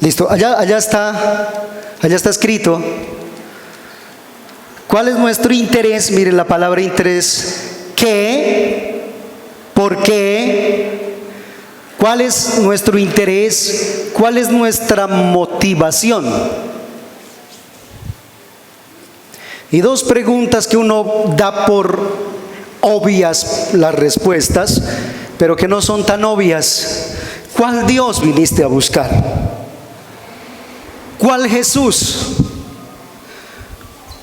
Listo, allá está escrito. ¿Cuál es nuestro interés? Miren la palabra interés. ¿Qué? ¿Por qué? ¿Cuál es nuestro interés? ¿Cuál es nuestra motivación? Y dos preguntas que uno da por obvias las respuestas, pero que no son tan obvias. ¿Cuál Dios viniste a buscar? ¿Cuál Jesús?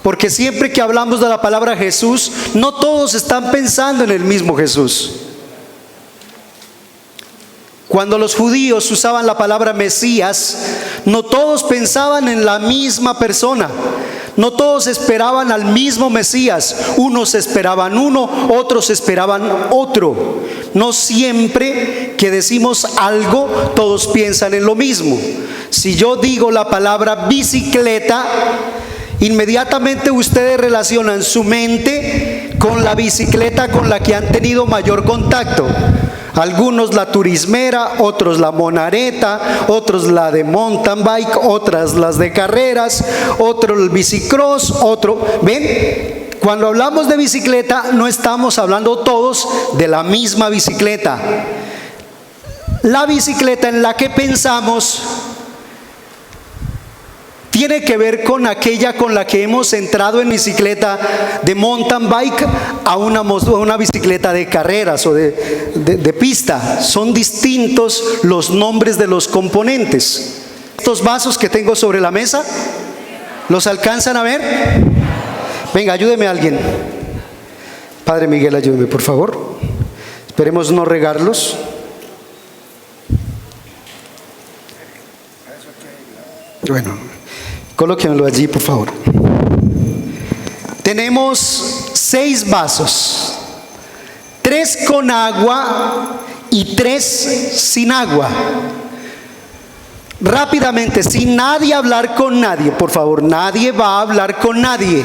Porque siempre que hablamos de la palabra Jesús, no todos están pensando en el mismo Jesús. Cuando los judíos usaban la palabra Mesías, no todos pensaban en la misma persona. No todos esperaban al mismo Mesías. Unos esperaban uno, otros esperaban otro. No siempre que decimos algo, todos piensan en lo mismo. Si yo digo la palabra bicicleta, inmediatamente ustedes relacionan su mente con la bicicleta con la que han tenido mayor contacto. Algunos la turismera, otros la monareta, otros la de mountain bike, otras las de carreras, otro el bicicross, otro. ¿Ven? Cuando hablamos de bicicleta no estamos hablando todos de la misma bicicleta. La bicicleta en la que pensamos tiene que ver con aquella con la que hemos entrado en bicicleta de mountain bike a una bicicleta de carreras o de pista. Son distintos los nombres de los componentes. Estos vasos que tengo sobre la mesa, ¿los alcanzan a ver? Venga, ayúdeme a alguien. Padre Miguel, ayúdeme por favor. Esperemos no regarlos. Bueno, colóquenlo allí, por favor. Tenemos 6 vasos, 3 con agua y 3 sin agua. Rápidamente, sin nadie hablar con nadie, por favor, nadie va a hablar con nadie.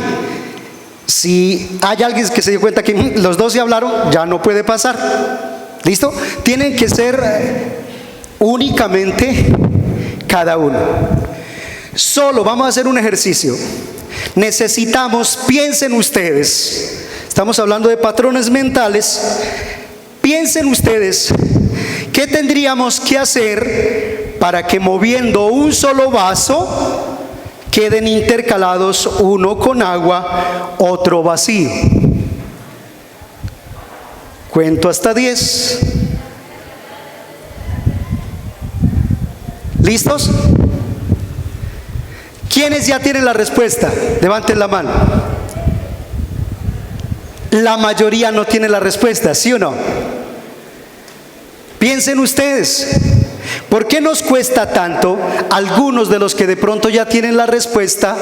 Si hay alguien que se dio cuenta que los dos se hablaron, ya no puede pasar. ¿Listo? Tienen que ser únicamente cada uno. Solo vamos a hacer un ejercicio. Necesitamos, piensen ustedes, estamos hablando de patrones mentales. Piensen ustedes, ¿qué tendríamos que hacer para que moviendo un solo vaso queden intercalados uno con agua, otro vacío? Cuento hasta 10. ¿Listos? ¿Quiénes ya tienen la respuesta? Levanten la mano. La mayoría no tiene la respuesta, ¿sí o no? Piensen ustedes, ¿por qué nos cuesta tanto? Algunos de los que de pronto ya tienen la respuesta,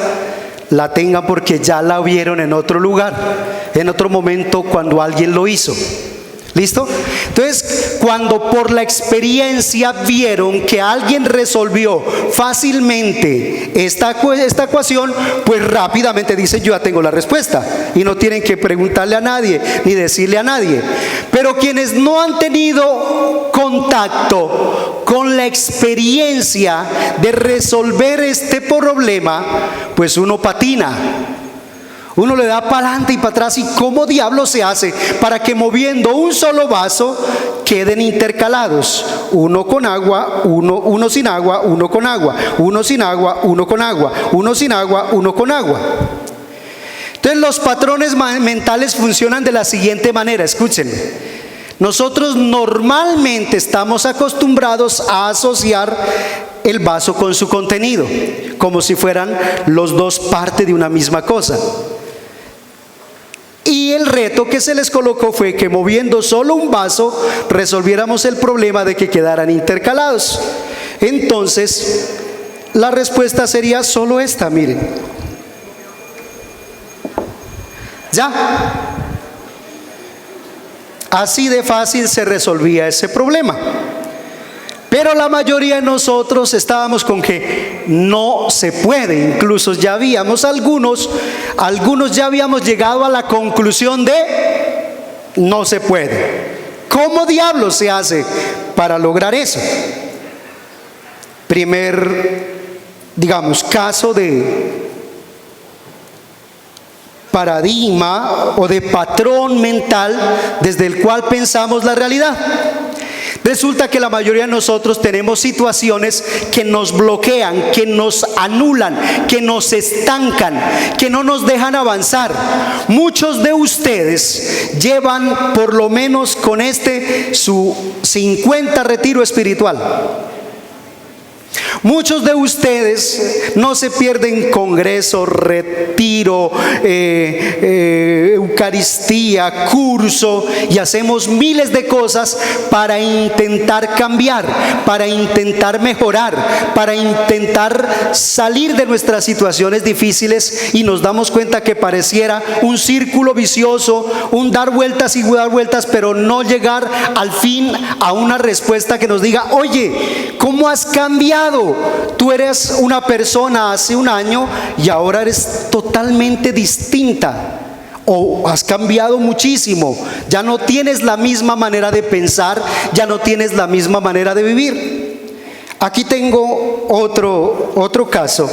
la tengan porque ya la vieron en otro lugar, en otro momento cuando alguien lo hizo. ¿Listo? Entonces, cuando por la experiencia vieron que alguien resolvió fácilmente esta ecuación, pues rápidamente dicen: yo ya tengo la respuesta, y no tienen que preguntarle a nadie ni decirle a nadie. Pero quienes no han tenido contacto con la experiencia de resolver este problema, pues uno patina. Uno le da para adelante y para atrás. ¿Y cómo diablo se hace para que moviendo un solo vaso queden intercalados? Uno con agua, uno sin agua, uno con agua, uno sin agua, uno con agua, uno sin agua, uno con agua. Entonces los patrones mentales funcionan de la siguiente manera. Escuchen. Nosotros normalmente estamos acostumbrados a asociar el vaso con su contenido, como si fueran los dos parte de una misma cosa. Y el reto que se les colocó fue que moviendo solo un vaso resolviéramos el problema de que quedaran intercalados. Entonces, la respuesta sería solo esta, miren. ¿Ya? Así de fácil se resolvía ese problema. Pero la mayoría de nosotros estábamos con que no se puede. Incluso ya habíamos algunos ya habíamos llegado a la conclusión de no se puede. ¿Cómo diablos se hace para lograr eso? Primer, digamos, caso de paradigma o de patrón mental desde el cual pensamos la realidad. Resulta que la mayoría de nosotros tenemos situaciones que nos bloquean, que nos anulan, que nos estancan, que no nos dejan avanzar. Muchos de ustedes llevan por lo menos con su 50 retiro espiritual. Muchos de ustedes no se pierden congreso, retiro, Eucaristía, curso, y hacemos miles de cosas para intentar cambiar, para intentar mejorar, para intentar salir de nuestras situaciones difíciles, y nos damos cuenta que pareciera un círculo vicioso, un dar vueltas y dar vueltas, pero no llegar al fin a una respuesta que nos diga: oye, ¿cómo has cambiado? Tú eres una persona hace un año y ahora eres totalmente distinta, o has cambiado muchísimo, ya no tienes la misma manera de pensar, ya no tienes la misma manera de vivir. Aquí tengo otro caso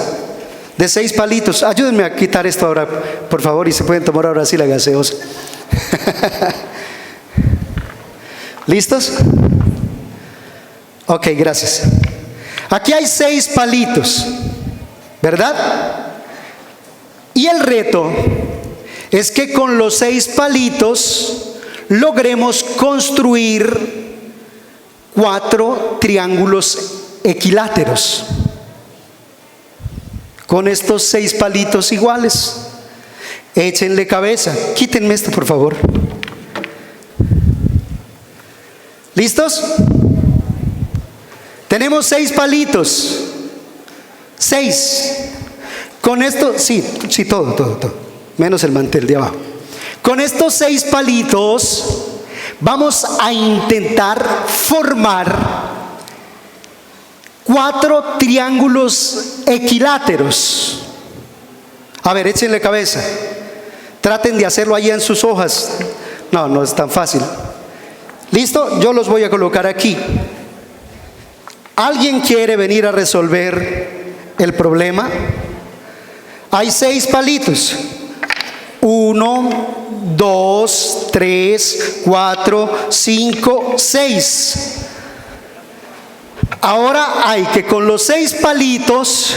de 6 palitos. Ayúdenme a quitar esto ahora, por favor, y se pueden tomar ahora sí la gaseosa. ¿Listos? Ok, gracias. Aquí hay 6 palitos, ¿verdad? Y el reto es que con los 6 palitos logremos construir 4 triángulos equiláteros. Con estos 6 palitos iguales, échenle cabeza. Quítenme esto, por favor. ¿Listos? Tenemos 6 palitos. 6. Con esto, sí, todo. Menos el mantel de abajo. Con estos 6 palitos vamos a intentar formar 4 triángulos equiláteros. A ver, échenle cabeza. Traten de hacerlo allí en sus hojas. No es tan fácil. ¿Listo? Yo los voy a colocar aquí. ¿Alguien quiere venir a resolver el problema? Hay 6 palitos. 1, 2, 3, 4, 5, 6. Ahora hay que con los 6 palitos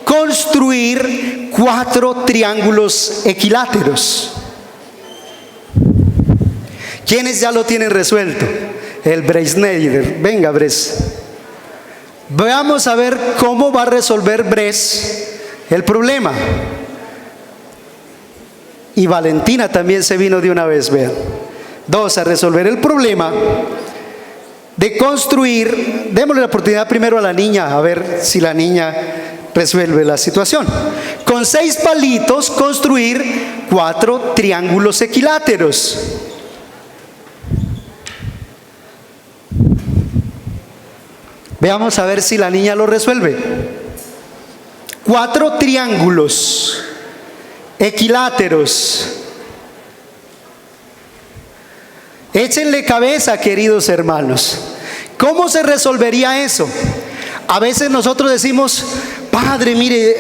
construir 4 triángulos equiláteros. ¿Quiénes ya lo tienen resuelto? El Bresneider. Venga, Bres. Vamos a ver cómo va a resolver Bres el problema. Y Valentina también se vino de una vez, vean. 2, a resolver el problema de construir. Démosle la oportunidad primero a la niña, a ver si la niña resuelve la situación. Con 6 palitos construir 4 triángulos equiláteros. Veamos a ver si la niña lo resuelve. 4 triángulos equiláteros. Échenle cabeza, queridos hermanos. ¿Cómo se resolvería eso? A veces nosotros decimos: Padre, mire,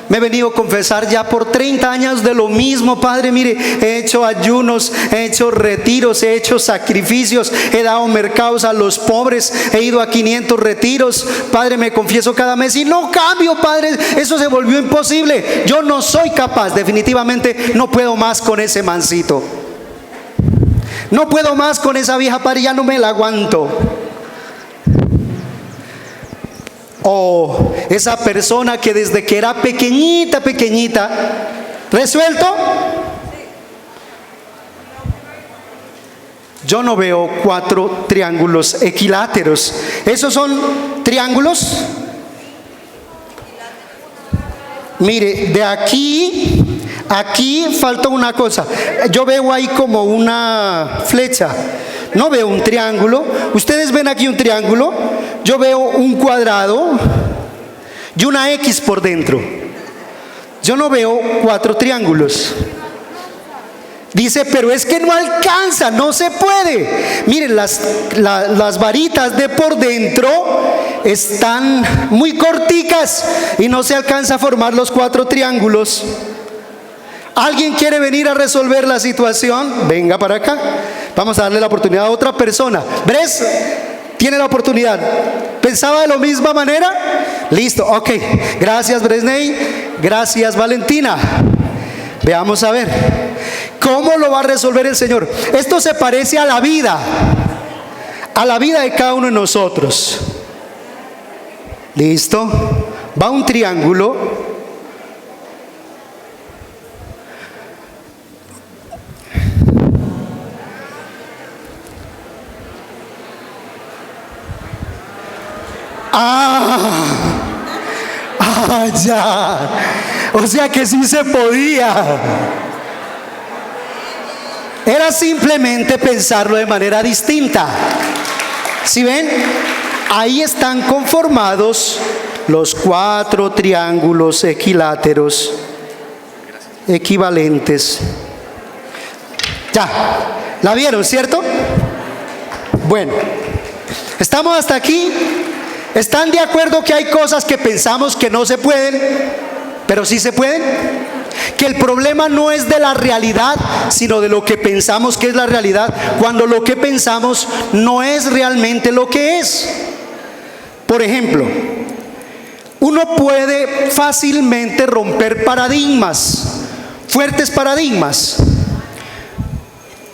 me he venido a confesar ya por 30 años de lo mismo. Padre, mire, he hecho ayunos, he hecho retiros, he hecho sacrificios, he dado mercados a los pobres, he ido a 500 retiros. Padre, me confieso cada mes y no cambio, Padre, eso se volvió imposible. Yo no soy capaz, definitivamente no puedo más con ese mancito. No puedo más con esa vieja, Padre, ya no me la aguanto. O esa persona que desde que era pequeñita, ¿resuelto? Yo no veo 4 triángulos equiláteros. ¿Esos son triángulos? Mire, de aquí falta una cosa. Yo veo ahí como una flecha. No veo un triángulo. Ustedes ven aquí un triángulo. Yo veo un cuadrado y una X por dentro. Yo no veo 4 triángulos. Dice, pero es que no alcanza, no se puede. Miren, las varitas de por dentro están muy corticas y no se alcanza a formar los 4 triángulos. ¿Alguien quiere venir a resolver la situación? Venga para acá. Vamos a darle la oportunidad a otra persona. Bres tiene la oportunidad. ¿Pensaba de la misma manera? Listo, ok. Gracias, Bresney. Gracias, Valentina. Veamos a ver. ¿Cómo lo va a resolver el Señor? Esto se parece a la vida de cada uno de nosotros. ¿Listo? Va un triángulo. Ya. O sea que sí se podía. Era simplemente pensarlo de manera distinta. ¿Sí ven? Ahí están conformados los 4 triángulos equiláteros equivalentes. Ya, ¿la vieron, cierto? Bueno, ¿estamos hasta aquí? ¿Están de acuerdo que hay cosas que pensamos que no se pueden, pero sí se pueden? Que el problema no es de la realidad, sino de lo que pensamos que es la realidad, cuando lo que pensamos no es realmente lo que es. Por ejemplo, uno puede fácilmente romper paradigmas, fuertes paradigmas.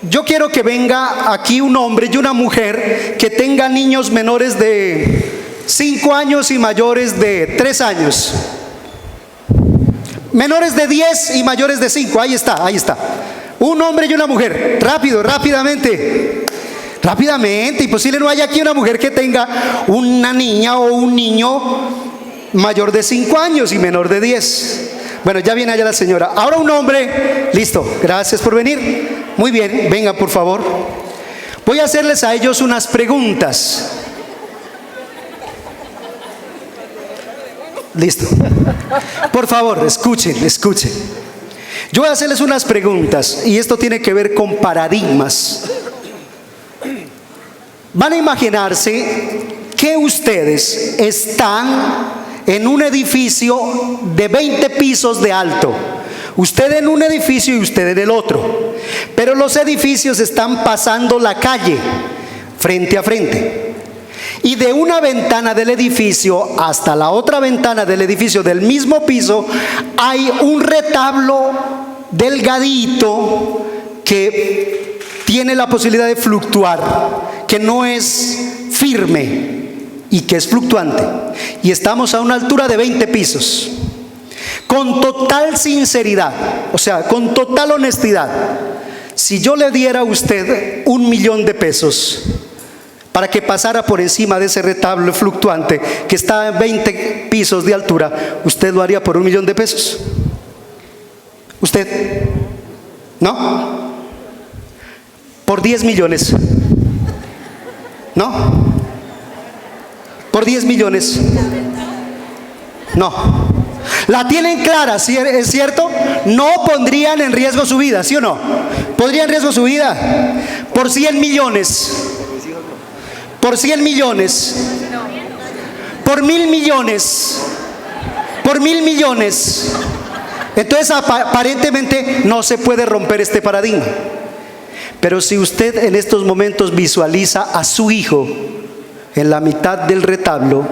Yo quiero que venga aquí un hombre y una mujer que tengan niños menores de 5 años y mayores de 3 años. Menores de 10 y mayores de 5, ahí está. Un hombre y una mujer, rápidamente, y posible no haya aquí una mujer que tenga una niña o un niño mayor de 5 años y menor de 10. Bueno, ya viene allá la señora. Ahora un hombre, listo, gracias por venir. Muy bien, venga por favor. Voy a hacerles a ellos unas preguntas. Listo. Por favor, escuchen. Yo voy a hacerles unas preguntas y esto tiene que ver con paradigmas. Van a imaginarse que ustedes están en un edificio de 20 pisos de alto. Usted en un edificio y usted en el otro. Pero los edificios están pasando la calle frente a frente. Y de una ventana del edificio hasta la otra ventana del edificio del mismo piso hay un retablo delgadito que tiene la posibilidad de fluctuar, que no es firme y que es fluctuante. Y estamos a una altura de 20 pisos. Con total sinceridad, o sea, con total honestidad, si yo le diera a usted 1.000.000 de pesos para que pasara por encima de ese retablo fluctuante que está en 20 pisos de altura, ¿usted lo haría por 1.000.000 de pesos? ¿Usted? ¿No? ¿Por 10 millones? ¿No? ¿Por 10 millones? No. ¿La tienen clara? ¿Sí, es cierto? No pondrían en riesgo su vida, ¿sí o no? ¿Pondrían en riesgo su vida? Por 100 millones. Por 100 millones. Por 1.000 millones. Por 1.000 millones. Entonces aparentemente no se puede romper este paradigma. Pero si usted en estos momentos visualiza a su hijo en la mitad del retablo,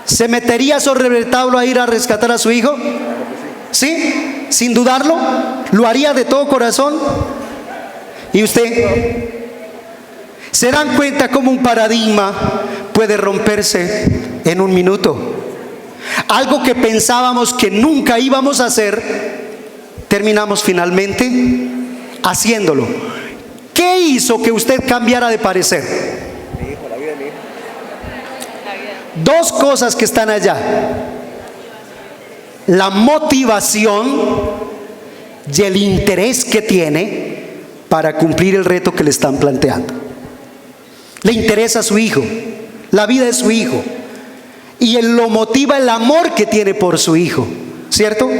¿se metería sobre el retablo a ir a rescatar a su hijo? ¿Sí? Sin dudarlo. ¿Lo haría de todo corazón? ¿Y usted? ¿Se dan cuenta cómo un paradigma puede romperse en un minuto? Algo que pensábamos que nunca íbamos a hacer, terminamos finalmente haciéndolo. ¿Qué hizo que usted cambiara de parecer? Dos cosas que están allá: la motivación y el interés que tiene para cumplir el reto que le están planteando. Le interesa a su hijo, la vida de su hijo, y él lo motiva el amor que tiene por su hijo. ¿cierto?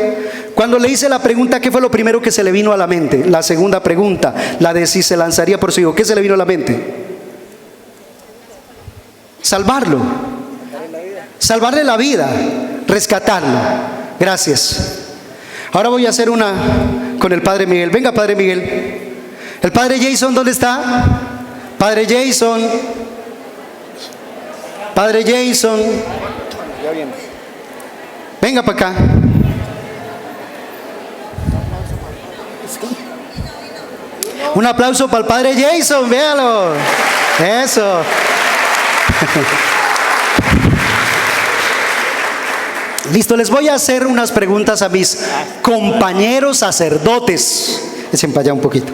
Cuando le hice la pregunta, ¿qué fue lo primero que se le vino a la mente? La segunda pregunta, la de si se lanzaría por su hijo, ¿qué se le vino a la mente? Salvarlo, salvarle la vida, rescatarlo. Gracias. Ahora voy a hacer una con el Padre Miguel. Venga, Padre Miguel. El Padre Jason, ¿dónde está? Padre Jason. Padre Jason. Venga para acá. Un aplauso para el Padre Jason, véalo. Eso. Listo, les voy a hacer unas preguntas a mis compañeros sacerdotes. Echen para allá un poquito.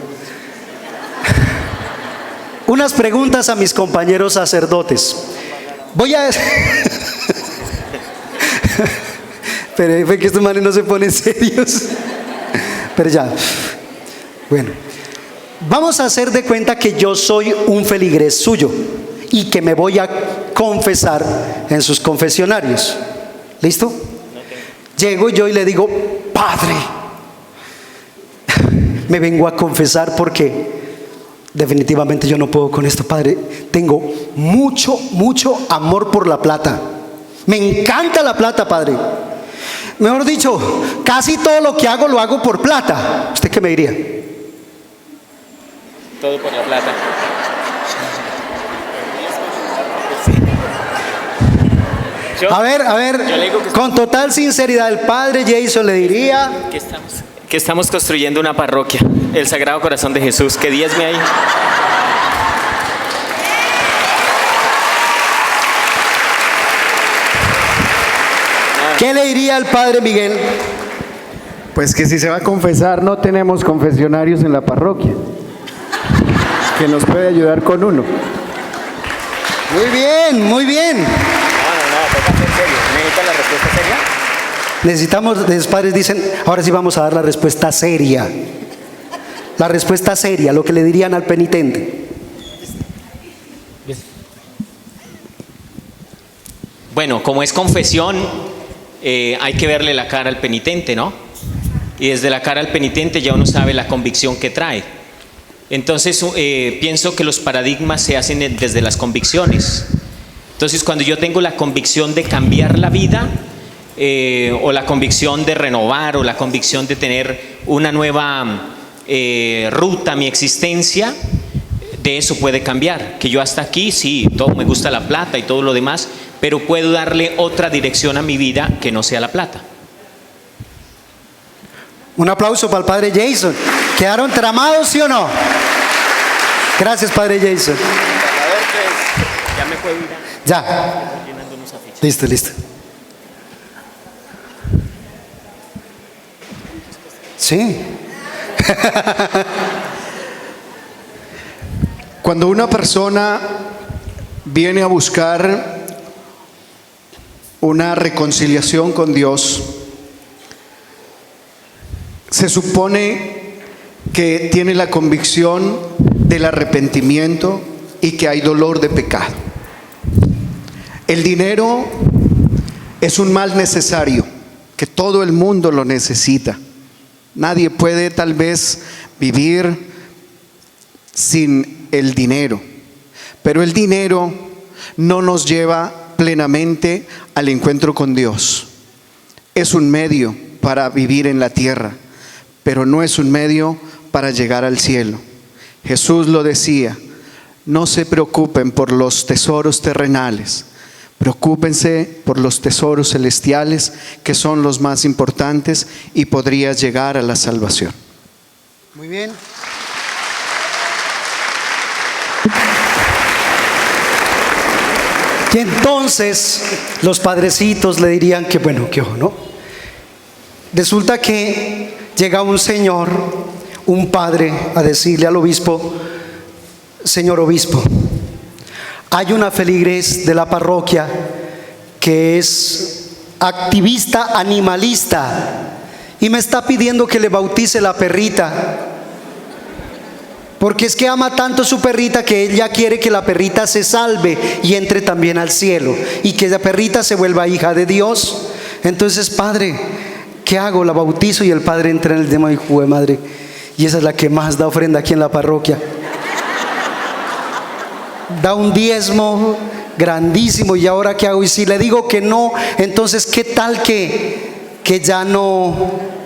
Unas preguntas a mis compañeros sacerdotes. Voy a... Pero fue que estos manes no se ponen serios. Pero ya. Bueno. Vamos a hacer de cuenta que yo soy un feligrés suyo y que me voy a confesar en sus confesionarios. ¿Listo? Llego yo y le digo: Padre, me vengo a confesar porque definitivamente yo no puedo con esto, Padre. Tengo mucho amor por la plata. Me encanta la plata, Padre. Mejor dicho, casi todo lo que hago lo hago por plata. ¿Usted qué me diría? Todo por la plata. A ver, con total sinceridad, el Padre Jason le diría que estamos construyendo una parroquia, el Sagrado Corazón de Jesús, que diezme ahí. ¿Qué le diría al Padre Miguel? Pues que si se va a confesar, no tenemos confesionarios en la parroquia, que nos puede ayudar con uno. Muy bien, muy bien. No, toca ser serio. ¿Necesita la respuesta seria? Necesitamos, los padres dicen, ahora sí vamos a dar la respuesta seria. La respuesta seria, lo que le dirían al penitente. Bueno, como es confesión, hay que verle la cara al penitente, ¿no? Y desde la cara al penitente ya uno sabe la convicción que trae. Entonces, pienso que los paradigmas se hacen desde las convicciones. Entonces, cuando yo tengo la convicción de cambiar la vida, o la convicción de renovar, o la convicción de tener una nueva ruta a mi existencia, de eso puede cambiar. Que yo hasta aquí, sí, todo me gusta la plata y todo lo demás, pero puedo darle otra dirección a mi vida que no sea la plata. Un aplauso para el Padre Jason. ¿Quedaron tramados, sí o no? Gracias, Padre Jason. Ya me puedo ir. Ya. Listo. Sí. Cuando una persona viene a buscar una reconciliación con Dios, se supone que tiene la convicción del arrepentimiento y que hay dolor de pecado. El dinero es un mal necesario, que todo el mundo lo necesita. Nadie puede tal vez vivir sin el dinero, pero el dinero no nos lleva plenamente al encuentro con Dios. Es un medio para vivir en la tierra, pero no es un medio para llegar al cielo. Jesús lo decía: no se preocupen por los tesoros terrenales, preocúpense por los tesoros celestiales, que son los más importantes, y podría llegar a la salvación. Muy bien. Y entonces los padrecitos le dirían que bueno, que ojo, ¿no? Resulta que llega un señor, un padre, a decirle al obispo: señor obispo, hay una feligrés de la parroquia que es activista animalista y me está pidiendo que le bautice la perrita, porque es que ama tanto su perrita que ella quiere que la perrita se salve y entre también al cielo y que la perrita se vuelva hija de Dios. Entonces, padre, ¿qué hago? La bautizo. Y el padre entra en el tema y dijo, madre, y esa es la que más da ofrenda aquí en la parroquia. Da un diezmo grandísimo, ¿y ahora qué hago? Y si le digo que no, entonces ¿qué tal que ya no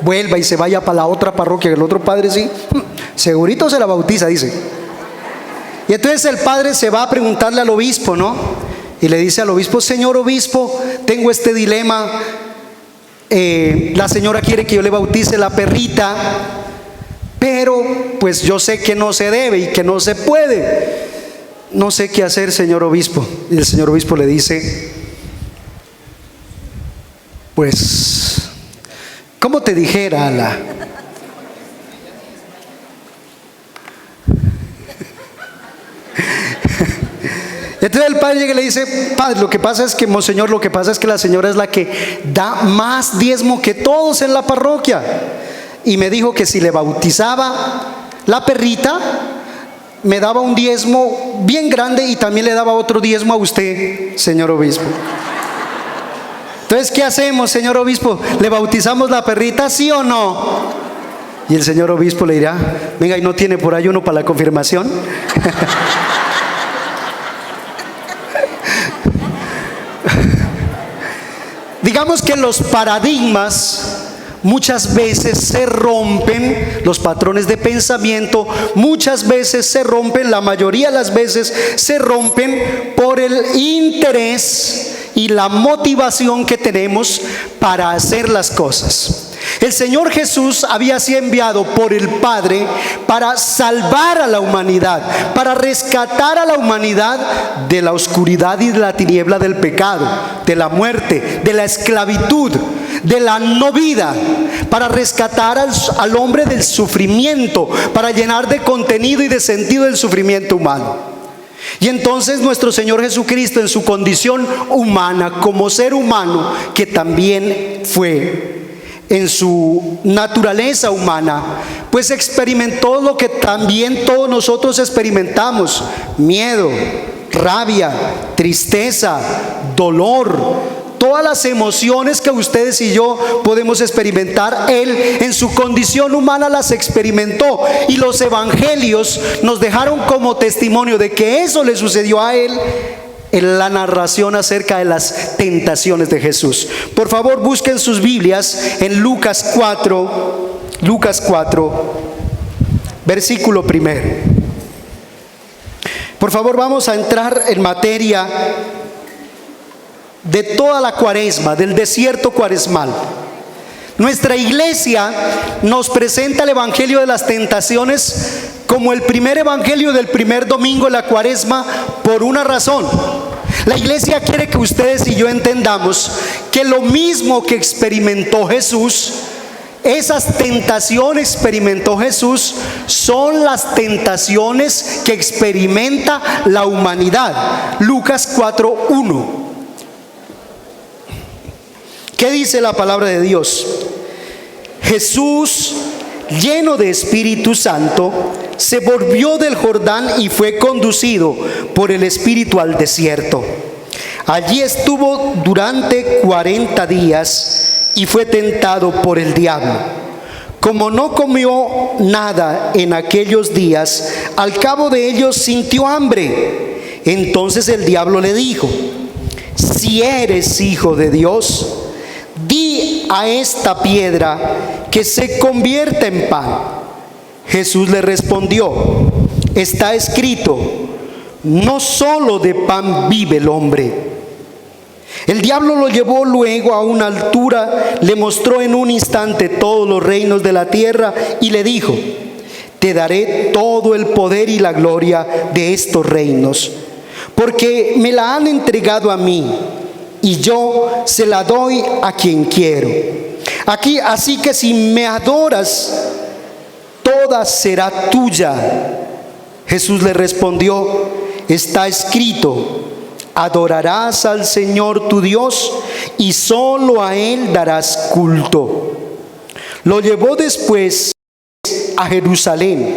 vuelva y se vaya para la otra parroquia? El otro padre sí, segurito se la bautiza, dice. Y entonces el padre se va a preguntarle al obispo, ¿no? Y le dice al obispo, señor obispo, tengo este dilema. La señora quiere que yo le bautice la perrita, pero pues yo sé que no se debe y que no se puede. No sé qué hacer, señor obispo. Y el señor obispo le dice, pues, ¿cómo te dijera, Ala? Entonces el padre llega y le dice, padre, lo que pasa es que, monseñor, lo que pasa es que la señora es la que da más diezmo que todos en la parroquia. Y me dijo que si le bautizaba la perrita, me daba un diezmo bien grande y también le daba otro diezmo a usted, señor obispo. Entonces, ¿qué hacemos, señor obispo? ¿Le bautizamos la perrita, sí o no? Y el señor obispo le dirá, venga, ¿y no tiene por ahí uno para la confirmación? Digamos que los paradigmas muchas veces se rompen, los patrones de pensamiento muchas veces se rompen, la mayoría de las veces se rompen por el interés y la motivación que tenemos para hacer las cosas. El Señor Jesús había sido enviado por el Padre para salvar a la humanidad, para rescatar a la humanidad de la oscuridad y de la tiniebla del pecado, de la muerte, de la esclavitud, de la no vida, para rescatar al hombre del sufrimiento, para llenar de contenido y de sentido el sufrimiento humano. Y entonces nuestro Señor Jesucristo, en su condición humana, como ser humano que también fue, en su naturaleza humana, pues experimentó lo que también todos nosotros experimentamos: miedo, rabia, tristeza, dolor. Todas las emociones que ustedes y yo podemos experimentar, Él en su condición humana las experimentó. Y los evangelios nos dejaron como testimonio de que eso le sucedió a Él en la narración acerca de las tentaciones de Jesús. Por favor, busquen sus Biblias en Lucas 4, versículo 1. Por favor, vamos a entrar en materia de toda la cuaresma, del desierto cuaresmal. Nuestra iglesia nos presenta el evangelio de las tentaciones como el primer evangelio del primer domingo de la cuaresma por una razón. La iglesia quiere que ustedes y yo entendamos que lo mismo que experimentó Jesús, esas tentaciones experimentó Jesús, son las tentaciones que experimenta la humanidad. Lucas 4:1. ¿Qué dice la palabra de Dios? Jesús, lleno de Espíritu Santo, se volvió del Jordán y fue conducido por el Espíritu al desierto. Allí estuvo durante 40 días y fue tentado por el diablo. Como no comió nada en aquellos días, al cabo de ellos sintió hambre. Entonces el diablo le dijo: si eres hijo de Dios, di a esta piedra que se convierta en pan. Jesús le respondió: está escrito, no solo de pan vive el hombre. El diablo lo llevó luego a una altura, le mostró en un instante todos los reinos de la tierra y le dijo: te daré todo el poder y la gloria de estos reinos, porque me la han entregado a mí, y yo se la doy a quien quiero. Así que si me adoras, toda será tuya. Jesús le respondió: está escrito, adorarás al Señor tu Dios y solo a Él darás culto. Lo llevó después a Jerusalén,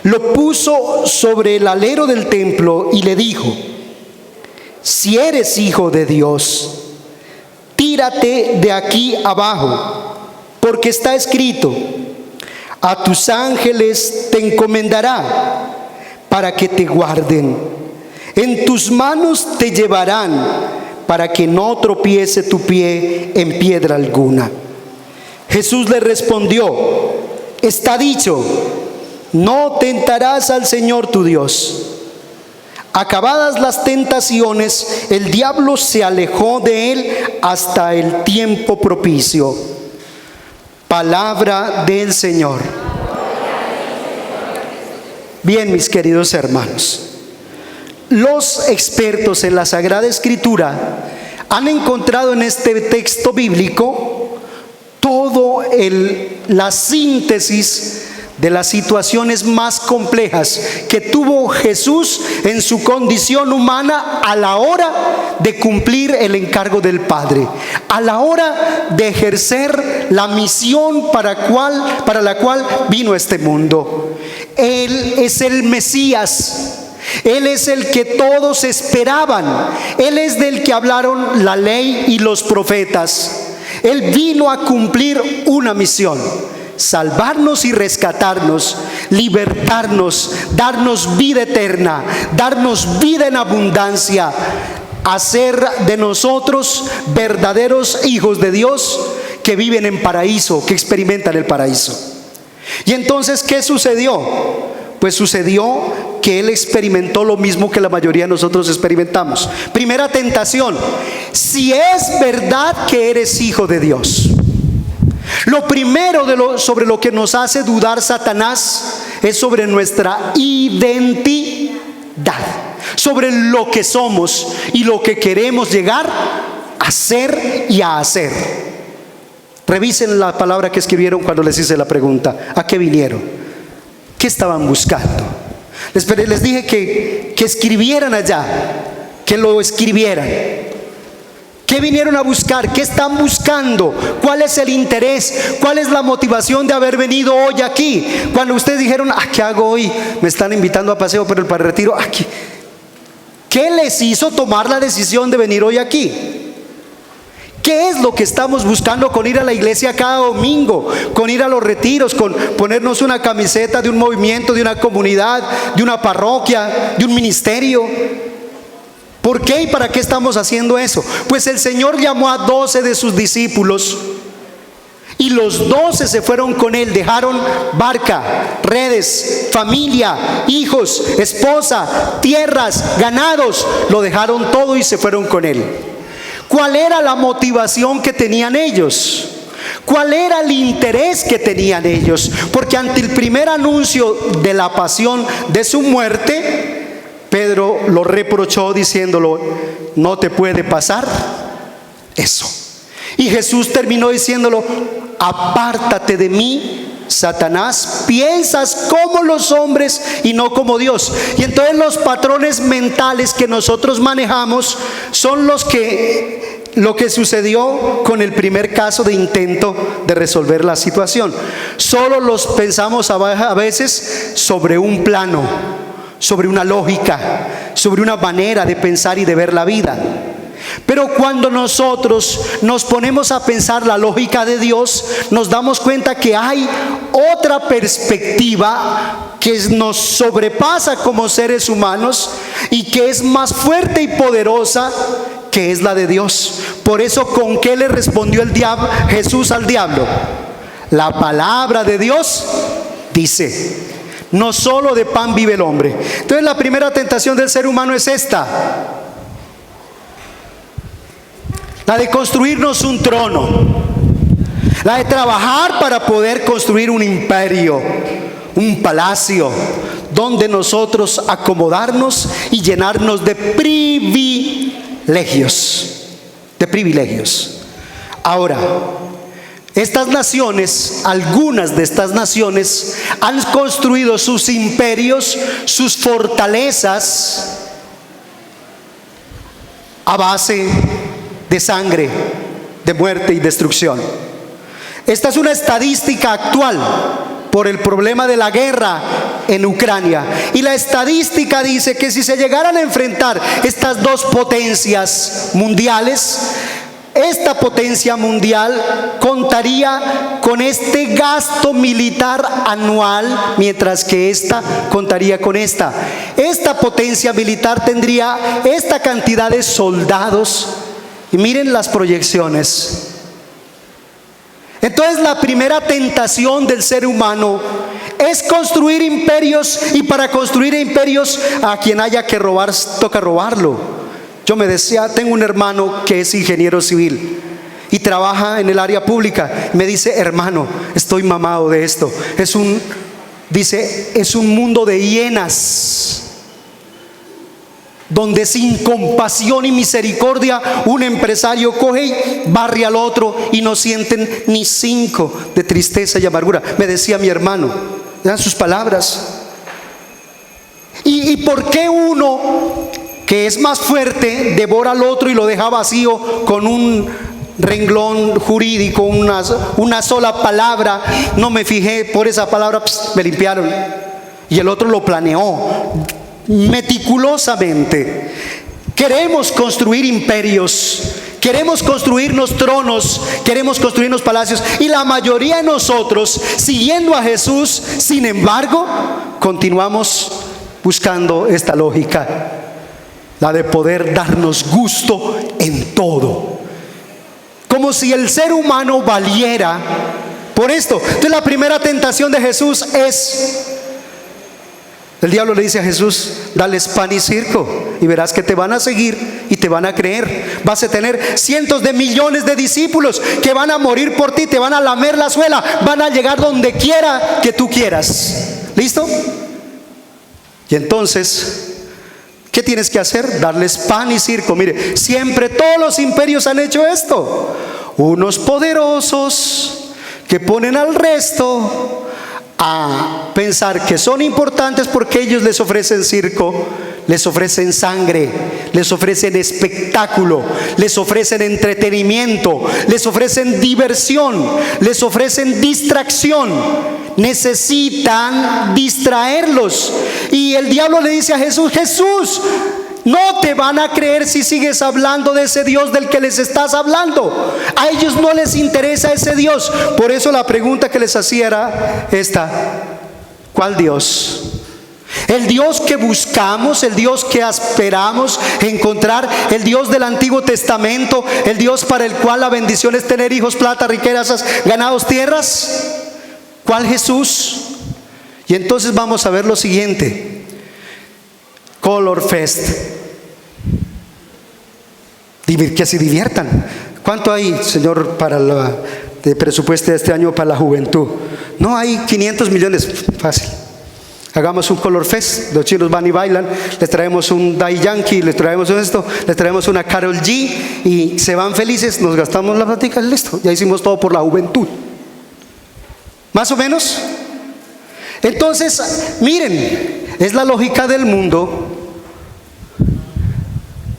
lo puso sobre el alero del templo y le dijo: si eres hijo de Dios, tírate de aquí abajo, porque está escrito: a tus ángeles te encomendará para que te guarden. En tus manos te llevarán para que no tropiece tu pie en piedra alguna. Jesús le respondió: está dicho, no tentarás al Señor tu Dios. Acabadas las tentaciones, el diablo se alejó de él hasta el tiempo propicio. Palabra del Señor. Bien, mis queridos hermanos, los expertos en la Sagrada Escritura han encontrado en este texto bíblico la síntesis de las situaciones más complejas que tuvo Jesús en su condición humana a la hora de cumplir el encargo del Padre, a la hora de ejercer la misión para la cual vino a este mundo. Él es el Mesías. Él es el que todos esperaban. Él es del que hablaron la ley y los profetas. Él vino a cumplir una misión: salvarnos y rescatarnos, libertarnos, darnos vida eterna, darnos vida en abundancia, hacer de nosotros verdaderos hijos de Dios que viven en paraíso, que experimentan el paraíso. Y entonces, ¿qué sucedió? Pues sucedió que Él experimentó lo mismo que la mayoría de nosotros experimentamos. Primera tentación: si es verdad que eres hijo de Dios. Lo primero sobre lo que nos hace dudar Satanás es sobre nuestra identidad, sobre lo que somos y lo que queremos llegar a ser y a hacer. Revisen la palabra que escribieron cuando les hice la pregunta: ¿a qué vinieron? ¿Qué estaban buscando? Les dije que escribieran allá, que lo escribieran. ¿Qué vinieron a buscar? ¿Qué están buscando? ¿Cuál es el interés? ¿Cuál es la motivación de haber venido hoy aquí? Cuando ustedes dijeron: ¿qué hago hoy? Me están invitando a paseo por el Para Retiro. ¿Qué les hizo tomar la decisión de venir hoy aquí? ¿Qué es lo que estamos buscando con ir a la iglesia cada domingo, con ir a los retiros, con ponernos una camiseta de un movimiento, de una comunidad, de una parroquia, de un ministerio? ¿Por qué y para qué estamos haciendo eso? Pues el Señor llamó a 12 de sus discípulos y los 12 se fueron con Él. Dejaron barca, redes, familia, hijos, esposa, tierras, ganados. Lo dejaron todo y se fueron con Él. ¿Cuál era la motivación que tenían ellos? ¿Cuál era el interés que tenían ellos? Porque ante el primer anuncio de la pasión de su muerte, Pedro lo reprochó diciéndolo: no te puede pasar eso. Y Jesús terminó diciéndolo: apártate de mí, Satanás, piensas como los hombres y no como Dios. Y entonces los patrones mentales que nosotros manejamos son lo que sucedió con el primer caso de intento de resolver la situación. Solo los pensamos a veces sobre un plano, sobre una lógica, sobre una manera de pensar y de ver la vida. Pero cuando nosotros nos ponemos a pensar la lógica de Dios, nos damos cuenta que hay otra perspectiva que nos sobrepasa como seres humanos y que es más fuerte y poderosa, que es la de Dios. Por eso, ¿con qué le respondió Jesús al diablo? La palabra de Dios dice: no solo de pan vive el hombre. Entonces la primera tentación del ser humano es esta: la de construirnos un trono, la de trabajar para poder construir un imperio, un palacio, donde nosotros acomodarnos y llenarnos de privilegios. Ahora, estas naciones, algunas de estas naciones, han construido sus imperios, sus fortalezas, a base de sangre, de muerte y destrucción. Esta es una estadística actual por el problema de la guerra en Ucrania. Y la estadística dice que si se llegaran a enfrentar estas dos potencias mundiales, esta potencia mundial contaría con este gasto militar anual, mientras que esta contaría con esta. Esta potencia militar tendría esta cantidad de soldados. Y miren las proyecciones. Entonces la primera tentación del ser humano es construir imperios, y para construir imperios a quien haya que robar toca robarlo. Yo me decía, tengo un hermano que es ingeniero civil y trabaja en el área pública. Me dice, hermano, estoy mamado de esto. Dice, es un mundo de hienas, donde sin compasión y misericordia un empresario coge y barre al otro y no sienten ni 5 de tristeza y amargura. Me decía mi hermano, eran sus palabras. ¿Y por qué uno que es más fuerte devora al otro y lo deja vacío con un renglón jurídico, una sola palabra? No me fijé por esa palabra, me limpiaron. Y el otro lo planeó meticulosamente. Queremos construir imperios, queremos construirnos tronos, queremos construirnos palacios, y la mayoría de nosotros, siguiendo a Jesús, sin embargo, continuamos buscando esta lógica, la de poder darnos gusto en todo, como si el ser humano valiera por esto. Entonces la primera tentación de Jesús es, el diablo le dice a Jesús, dales pan y circo y verás que te van a seguir y te van a creer. Vas a tener cientos de millones de discípulos que van a morir por ti, te van a lamer la suela, van a llegar donde quiera que tú quieras. ¿Listo? Y entonces, ¿qué tienes que hacer? Darles pan y circo. Mire, siempre todos los imperios han hecho esto. Unos poderosos que ponen al resto a pensar que son importantes porque ellos les ofrecen circo, les ofrecen sangre, les ofrecen espectáculo, les ofrecen entretenimiento, les ofrecen diversión, les ofrecen distracción. Necesitan distraerlos. Y el diablo le dice a Jesús, Jesús, no te van a creer si sigues hablando de ese Dios del que les estás hablando. A ellos no les interesa ese Dios. Por eso la pregunta que les hacía era esta: ¿cuál Dios? El Dios que buscamos, el Dios que esperamos encontrar, el Dios del Antiguo Testamento, el Dios para el cual la bendición es tener hijos, plata, riquezas, ganados, tierras. ¿Cuál Jesús? Y entonces vamos a ver lo siguiente: Color Fest. Que se diviertan. ¿Cuánto hay, Señor, para de presupuesto de este año para la juventud? No, hay 500 millones. Fácil. Hagamos un Color Fest. Los chinos van y bailan. Les traemos un Daddy Yankee, les traemos esto, les traemos una Karol G y se van felices. Nos gastamos la plática, listo. Ya hicimos todo por la juventud. ¿Más o menos? Entonces, miren, es la lógica del mundo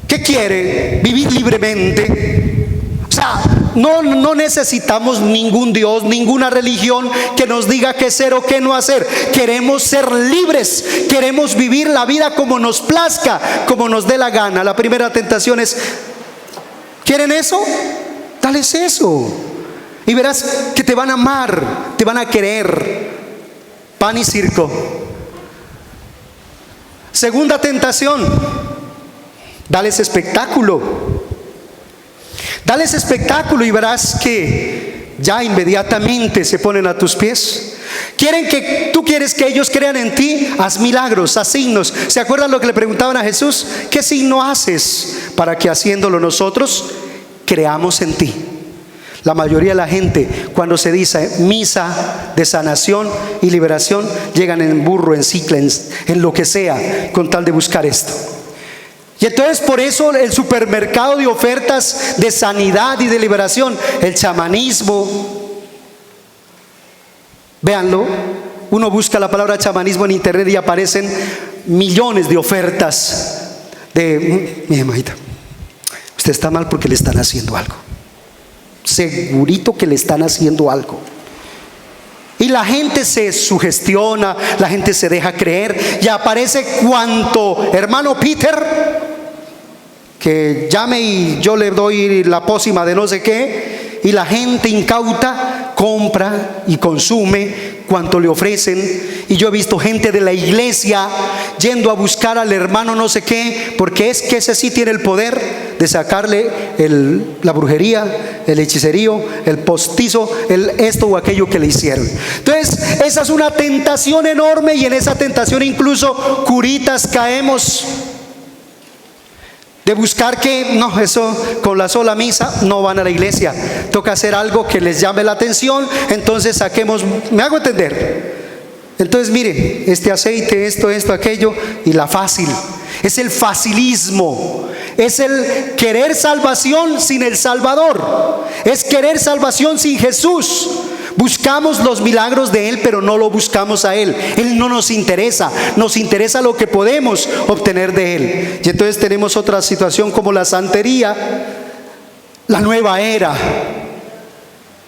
que quiere vivir libremente. O sea, no necesitamos ningún Dios, ninguna religión que nos diga qué hacer o qué no hacer. Queremos ser libres, queremos vivir la vida como nos plazca, como nos dé la gana. La primera tentación es, ¿quieren eso? Dales eso y verás que te van a amar, te van a querer. Pan y circo. Segunda tentación, dales espectáculo. Dales espectáculo y verás que ya inmediatamente se ponen a tus pies. Tú quieres que ellos crean en ti, haz milagros, haz signos. ¿Se acuerdan lo que le preguntaban a Jesús? ¿Qué signo haces para que haciéndolo nosotros creamos en ti? La mayoría de la gente, cuando se dice misa de sanación y liberación, llegan en burro, en cicla, en lo que sea, con tal de buscar esto. Y entonces por eso el supermercado de ofertas de sanidad y de liberación, el chamanismo, véanlo, uno busca la palabra chamanismo en internet y aparecen millones de ofertas de, mi hermanita, usted está mal porque le están haciendo algo. Segurito que le están haciendo algo. Y la gente se sugestiona, la gente se deja creer y aparece cuanto hermano Peter, que llame y yo le doy la pócima de no sé qué, y la gente incauta compra y consume cuanto le ofrecen. Y yo he visto gente de la iglesia yendo a buscar al hermano no sé qué, porque es que ese sí tiene el poder de sacarle la brujería, el hechicerío, el postizo, el esto o aquello que le hicieron. Entonces esa es una tentación enorme, y en esa tentación incluso curitas caemos, de buscar que no, eso con la sola misa no van a la iglesia, toca hacer algo que les llame la atención. Entonces saquemos, ¿me hago entender? Entonces mire, este aceite, esto, aquello, y la fácil, es el facilismo, es el querer salvación sin el Salvador, es querer salvación sin Jesús. Buscamos los milagros de Él, pero no lo buscamos a Él. Él no nos interesa, nos interesa lo que podemos obtener de Él. Y entonces tenemos otra situación como la santería, la nueva era,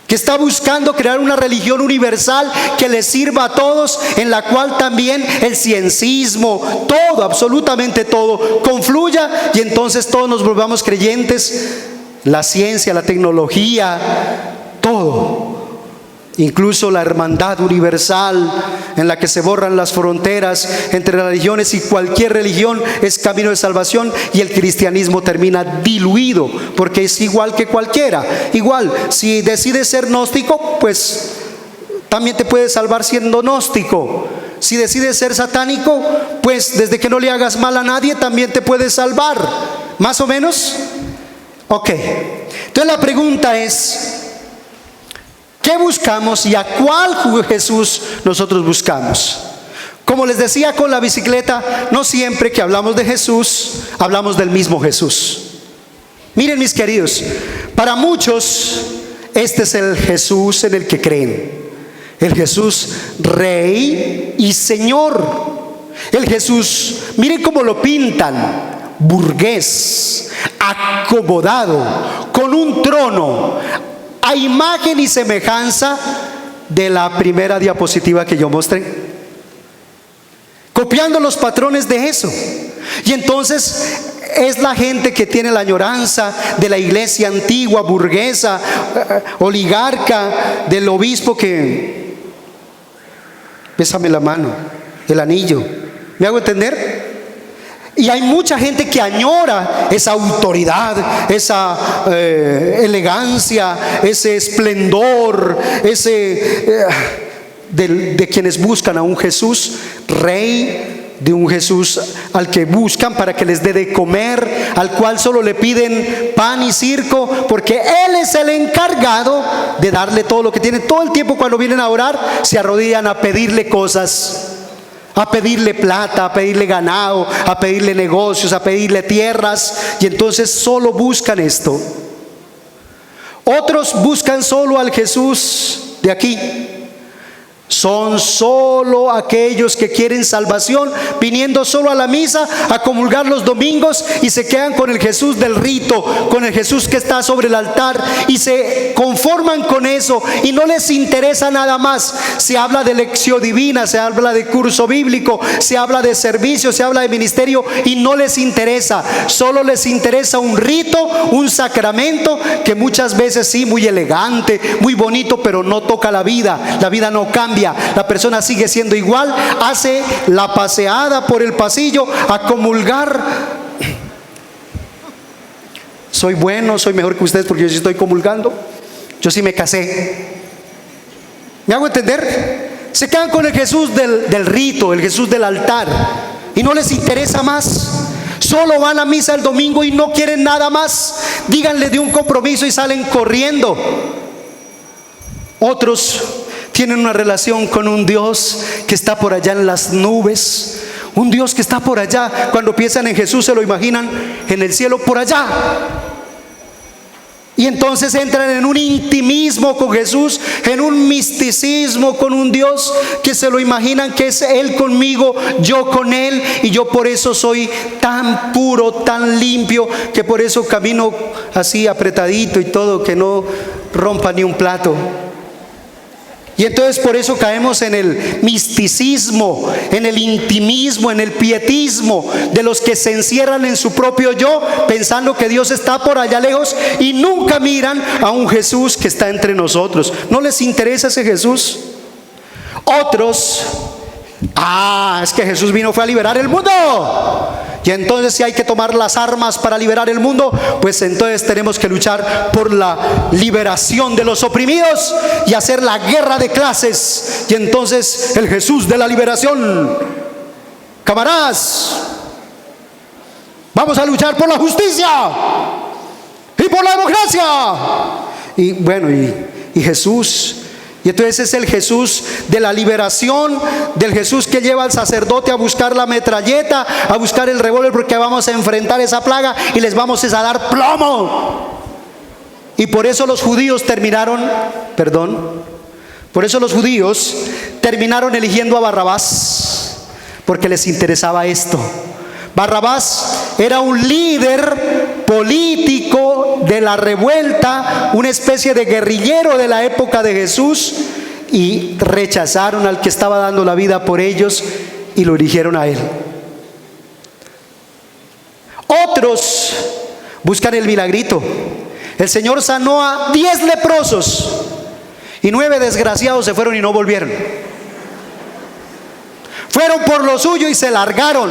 que está buscando crear una religión universal que le sirva a todos, en la cual también el ciencismo, todo, absolutamente todo, confluya, y entonces todos nos volvamos creyentes. La ciencia, la tecnología, todo. Incluso la hermandad universal, en la que se borran las fronteras entre religiones, y cualquier religión es camino de salvación, y el cristianismo termina diluido porque es igual que cualquiera. Igual, si decides ser gnóstico, pues también te puedes salvar siendo gnóstico. Si decides ser satánico, pues desde que no le hagas mal a nadie también te puedes salvar. ¿Más o menos? Ok. Entonces la pregunta es, ¿qué buscamos y a cuál Jesús nosotros buscamos? Como les decía con la bicicleta, no siempre que hablamos de Jesús, hablamos del mismo Jesús. Miren, mis queridos, para muchos este es el Jesús en el que creen. El Jesús Rey y Señor. El Jesús, miren cómo lo pintan: burgués, acomodado, con un trono, a imagen y semejanza de la primera diapositiva que yo mostré, copiando los patrones de eso. Y entonces es la gente que tiene la añoranza de la iglesia antigua, burguesa, oligarca, del obispo que bésame la mano, el anillo. ¿Me hago entender? Y hay mucha gente que añora esa autoridad, esa elegancia, ese esplendor, de quienes buscan a un Jesús Rey, de un Jesús al que buscan para que les dé de comer, al cual solo le piden pan y circo, porque Él es el encargado de darle todo lo que tiene. Todo el tiempo cuando vienen a orar se arrodillan a pedirle cosas, a pedirle plata, a pedirle ganado, a pedirle negocios, a pedirle tierras, y entonces solo buscan esto. Otros buscan solo al Jesús de aquí. Son solo aquellos que quieren salvación, viniendo solo a la misa, a comulgar los domingos, y se quedan con el Jesús del rito, con el Jesús que está sobre el altar, y se conforman con eso y no les interesa nada más. Se habla de lección divina, se habla de curso bíblico, se habla de servicio, se habla de ministerio, y no les interesa. Solo les interesa un rito, un sacramento que muchas veces sí, muy elegante, muy bonito, pero no toca la vida. La vida no cambia. La persona sigue siendo igual, hace la paseada por el pasillo a comulgar. Soy bueno, soy mejor que ustedes porque yo sí estoy comulgando, yo sí me casé. ¿Me hago entender? Se quedan con el Jesús del rito, el Jesús del altar, y no les interesa más. Solo van a misa el domingo y no quieren nada más. Díganle de un compromiso y salen corriendo. Otros tienen una relación con un Dios que está por allá en las nubes, un Dios que está por allá. Cuando piensan en Jesús se lo imaginan en el cielo por allá, y entonces entran en un intimismo con Jesús, en un misticismo con un Dios que se lo imaginan que es Él conmigo, yo con Él, y yo por eso soy tan puro, tan limpio, que por eso camino así apretadito y todo, que no rompa ni un plato. Y entonces por eso caemos en el misticismo, en el intimismo, en el pietismo de los que se encierran en su propio yo, pensando que Dios está por allá lejos y nunca miran a un Jesús que está entre nosotros. ¿No les interesa ese Jesús? Otros, es que Jesús fue a liberar el mundo. Y entonces si hay que tomar las armas para liberar el mundo, pues entonces tenemos que luchar por la liberación de los oprimidos y hacer la guerra de clases. Y entonces el Jesús de la liberación, camaradas, vamos a luchar por la justicia y por la democracia. Y bueno, y Jesús... Y entonces es el Jesús de la liberación, del Jesús que lleva al sacerdote a buscar la metralleta, a buscar el revólver, porque vamos a enfrentar esa plaga y les vamos a dar plomo. Y por eso los judíos terminaron eligiendo a Barrabás, porque les interesaba esto. Barrabás era un líder político de la revuelta, una especie de guerrillero de la época de Jesús, y rechazaron al que estaba dando la vida por ellos y lo eligieron a él. Otros buscan el milagrito. El Señor sanó a 10 leprosos y 9 desgraciados se fueron y no volvieron. Fueron por lo suyo y se largaron.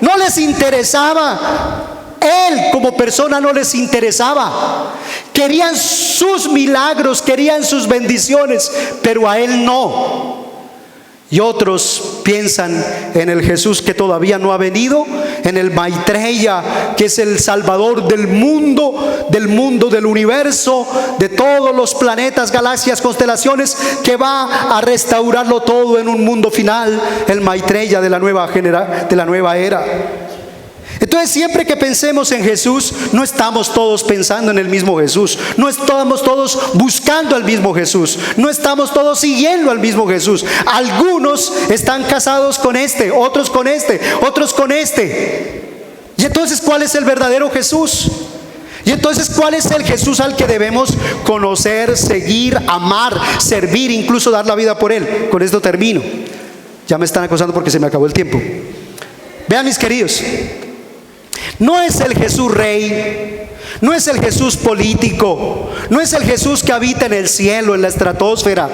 No les interesaba. Él como persona no les interesaba. Querían sus milagros, querían sus bendiciones, pero a Él no. Y otros piensan en el Jesús que todavía no ha venido, en el Maitreya, que es el Salvador del mundo, del universo, de todos los planetas, galaxias, constelaciones, que va a restaurarlo todo en un mundo final, el Maitreya de la nueva era. Entonces siempre que pensemos en Jesús, no estamos todos pensando en el mismo Jesús, no estamos todos buscando al mismo Jesús, no estamos todos siguiendo al mismo Jesús. Algunos están casados con este, otros con este, otros con este. Y entonces, ¿cuál es el verdadero Jesús? Y entonces, ¿cuál es el Jesús al que debemos conocer, seguir, amar, servir, incluso dar la vida por Él? Con esto termino. Ya me están acosando porque se me acabó el tiempo. Vean, mis queridos, no es el Jesús rey, no es el Jesús político, no es el Jesús que habita en el cielo, en la estratosfera,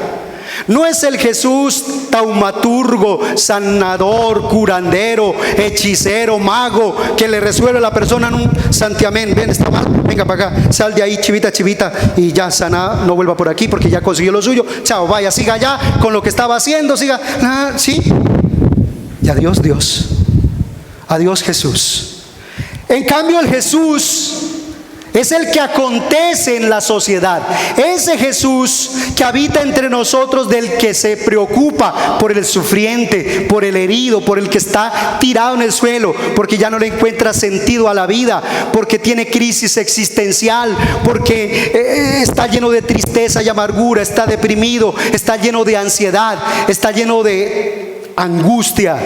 no es el Jesús taumaturgo, sanador, curandero, hechicero, mago, que le resuelve a la persona en un santiamén. Ven, está mal, venga para acá, sal de ahí, chivita, y ya sana, no vuelva por aquí porque ya consiguió lo suyo. Chao, vaya, siga allá con lo que estaba haciendo, siga, sí. Y adiós Dios, adiós Jesús. En cambio, el Jesús es el que acontece en la sociedad. Ese Jesús que habita entre nosotros, del que se preocupa por el sufriente, por el herido, por el que está tirado en el suelo, porque ya no le encuentra sentido a la vida, porque tiene crisis existencial, porque está lleno de tristeza y amargura, está deprimido, está lleno de ansiedad, está lleno de angustia.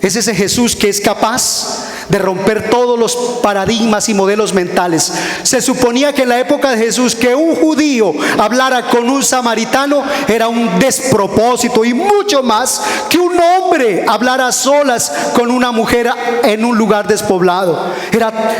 Es ese Jesús que es capaz de romper todos los paradigmas y modelos mentales. Se suponía que en la época de Jesús, que un judío hablara con un samaritano era un despropósito, y mucho más que un hombre hablara a solas con una mujer en un lugar despoblado.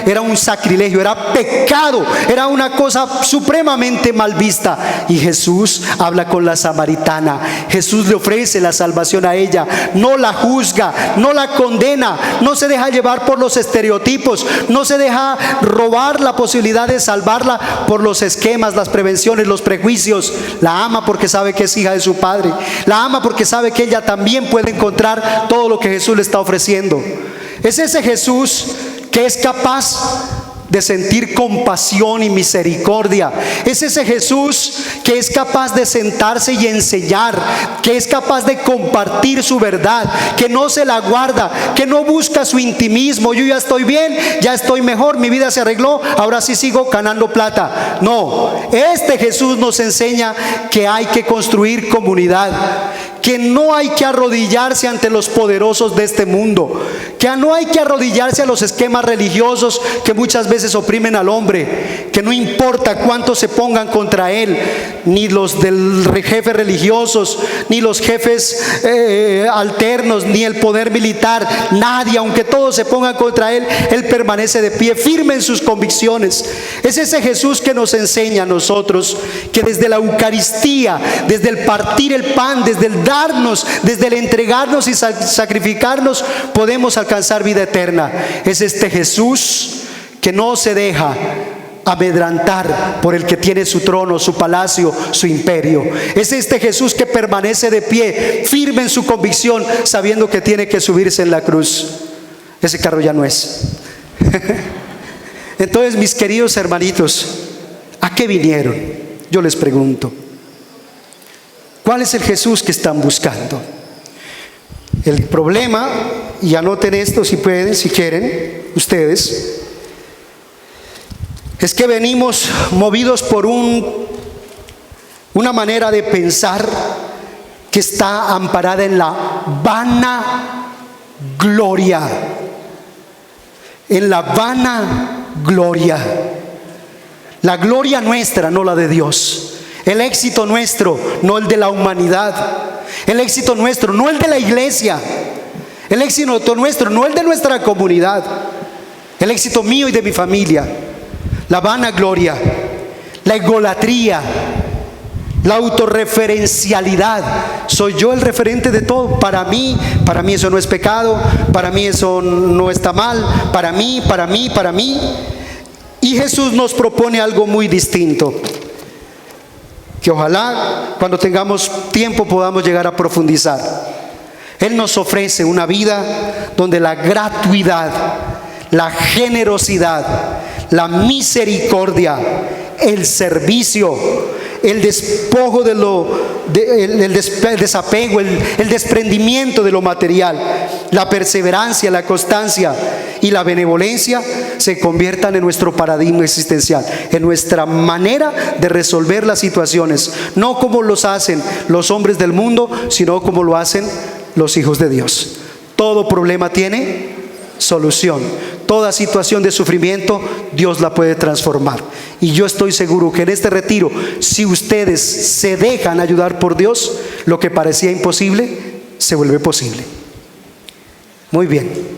Era un sacrilegio, era pecado, era una cosa supremamente mal vista. Y Jesús habla con la samaritana. Jesús le ofrece la salvación a ella, no la juzga, no la condena, no se deja llevar por los estereotipos, no se deja robar la posibilidad de salvarla por los esquemas, las prevenciones, los prejuicios. La ama porque sabe que es hija de su Padre, la ama porque sabe que ella también puede encontrar todo lo que Jesús le está ofreciendo. Es ese Jesús que es capaz de sentir compasión y misericordia. Es ese Jesús que es capaz de sentarse y enseñar, que es capaz de compartir su verdad, que no se la guarda, que no busca su intimismo. Yo ya estoy bien, ya estoy mejor, mi vida se arregló, ahora sí sigo ganando plata. No, este Jesús nos enseña que hay que construir comunidad, que no hay que arrodillarse ante los poderosos de este mundo, que no hay que arrodillarse a los esquemas religiosos que muchas veces oprimen al hombre, que no importa cuánto se pongan contra él, ni los del jefe religiosos, ni los jefes alternos, ni el poder militar, nadie, aunque todos se pongan contra él, él permanece de pie, firme en sus convicciones. Es ese Jesús que nos enseña a nosotros que desde la Eucaristía, desde el partir el pan, desde el darnos, desde el entregarnos y sacrificarnos, podemos alcanzar vida eterna. Es este Jesús que no se deja amedrantar por el que tiene su trono, su palacio, su imperio. Es este Jesús que permanece de pie, firme en su convicción, sabiendo que tiene que subirse en la cruz. Ese carro ya no es. Entonces, mis queridos hermanitos, ¿a qué vinieron? Yo les pregunto, ¿cuál es el Jesús que están buscando? El problema, y anoten esto si pueden, si quieren, ustedes, es que venimos movidos por una manera de pensar que está amparada en la vana gloria. En la vana gloria. La gloria nuestra, no la de Dios. El éxito nuestro, no el de la humanidad. El éxito nuestro, no el de la iglesia. El éxito nuestro, no el de nuestra comunidad. El éxito mío y de mi familia. La vanagloria, la egolatría, la autorreferencialidad. Soy yo el referente de todo. Para mí eso no es pecado. Para mí eso no está mal. Para mí. Y Jesús nos propone algo muy distinto, que ojalá cuando tengamos tiempo podamos llegar a profundizar. Él nos ofrece una vida donde la gratuidad, la generosidad, la misericordia, el servicio, el despojo el desapego, el desprendimiento de lo material, la perseverancia, la constancia y la benevolencia se conviertan en nuestro paradigma existencial, en nuestra manera de resolver las situaciones, no como los hacen los hombres del mundo, sino como lo hacen los hijos de Dios. Todo problema tiene solución. Toda situación de sufrimiento Dios la puede transformar. Y yo estoy seguro que en este retiro, si ustedes se dejan ayudar por Dios, lo que parecía imposible se vuelve posible. Muy bien.